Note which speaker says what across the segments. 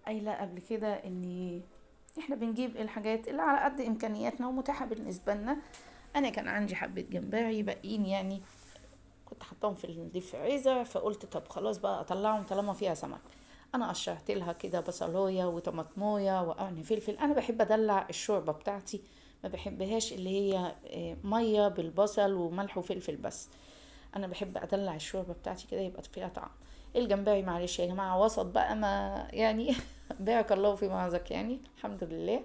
Speaker 1: قايله قبل كده ان احنا بنجيب الحاجات اللي على قد امكانياتنا ومتاحه بالنسبه لنا. انا كان عندي حبه جمبري باقيين يعني، كنت حطاهم في الديب فريزر، فقلت طب خلاص بقى اطلعهم طالما فيها سمك. انا قشرت لها كده بصلايه وطماطمايه وقرن فلفل. انا بحب ادلع الشوربه بتاعتي، ما بحبهاش اللي هي ميه بالبصل وملح وفلفل بس. انا بحب ادلع الشوربه بتاعتي كده يبقى فيها طعم. الجمبري معلش يا جماعه وسط بقى ما يعني بارك الله فيما رزق يعني، الحمد لله.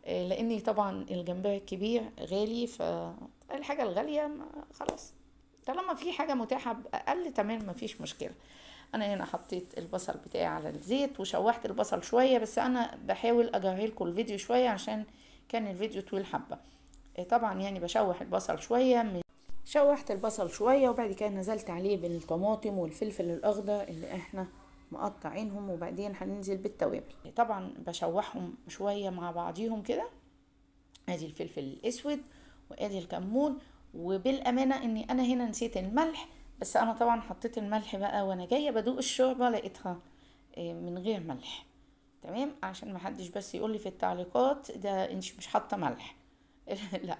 Speaker 1: لاني طبعا الجمبري الكبير غالي، فالحاجه الغاليه خلاص، طالما في حاجه متاحه باقل تمام مفيش مشكله. انا هنا حطيت البصل بتاعي على الزيت وشوحت البصل شويه، بس انا بحاول اجري لكم الفيديو شويه عشان كان الفيديو طويل حبه. طبعا يعني بشوح البصل شويه، شوحت البصل شوية وبعد كده نزلت عليه بالطماطم والفلفل الأخضر اللي احنا مقطعينهم، وبعدين هننزل بالتوابل. طبعا بشوحهم شوية مع بعضيهم كده. ادي الفلفل الأسود وادي الكمون. وبالأمانة اني انا هنا نسيت الملح، بس انا طبعا حطيت الملح بقى وانا جاية بدوق الشوربة لقيتها من غير ملح. تمام، عشان محدش بس يقولي في التعليقات ده انت مش حاطة ملح. لا،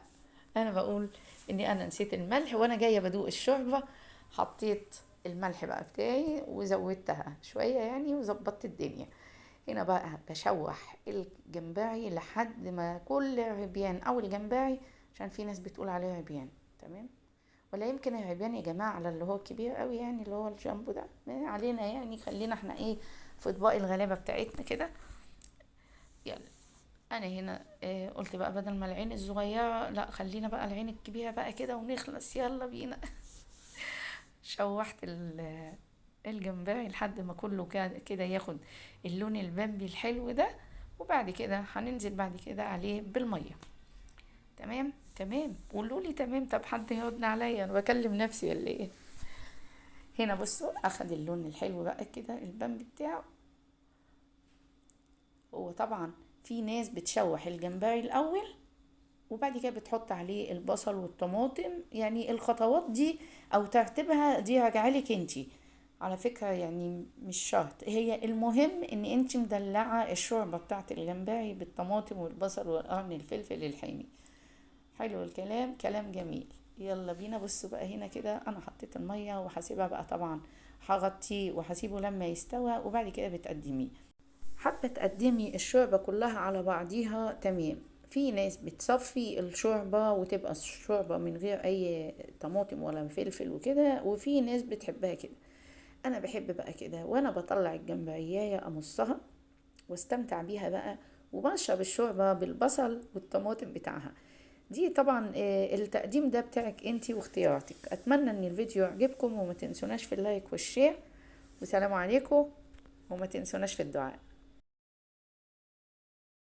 Speaker 1: انا بقول اني انا نسيت الملح وانا جايه بدوق الشوربه. حطيت الملح بقى بتاعي وزودتها شويه يعني وظبطت الدنيا. هنا بقى بشوح الجمبري لحد ما كل عربيان او الجمبري، عشان في ناس بتقول عليه عربيان. تمام، ولا يمكن العربيان يا جماعه على اللي هو كبير قوي يعني، اللي هو الجامبو ده ما علينا يعني، خلينا احنا ايه في اطباق الغلابه بتاعتنا كده. يلا، انا هنا قلت بقى بدل ما العين الصغيره لا خلينا بقى العين الكبيره بقى كده ونخلص، يلا بينا. شوحت الجمبري لحد ما كله كده ياخد اللون البامبي الحلو ده، وبعد كده هننزل بعد كده عليه بالميه. تمام تمام، قولوا لي تمام. طب حد يردنا عليا، انا بكلم نفسي ولا ايه؟ هنا بصوا اخد اللون الحلو بقى كده البامبي بتاعه. هو طبعا في ناس بتشوح الجمبري الاول وبعد كده بتحط عليه البصل والطماطم، يعني الخطوات دي او ترتيبها دي راجعالك انتي على فكرة، يعني مش شرط، هي المهم ان انتي مدلعة الشوربة بتاعت الجمبري بالطماطم والبصل والقرن الفلفل الحامي. حلو الكلام، كلام جميل. يلا بينا. بصوا بقى هنا كده انا حطيت المية وهسيبها بقى طبعا، هغطيه وهسيبه لما يستوى وبعد كده بتقدميه. حابة تقدمي الشوربة كلها على بعضيها تمام. في ناس بتصفي الشوربة وتبقى الشوربة من غير اي طماطم ولا فلفل وكده، وفي ناس بتحبها كده. انا بحب بقى كده، وانا بطلع الجمبرياية امصها واستمتع بيها بقى، وبشرب الشوربة بالبصل والطماطم بتاعها. دي طبعا التقديم ده بتاعك انتي واختياراتك. اتمنى ان الفيديو يعجبكم، وما تنسوناش في اللايك والشير، والسلام عليكم، وما تنسوناش في الدعاء.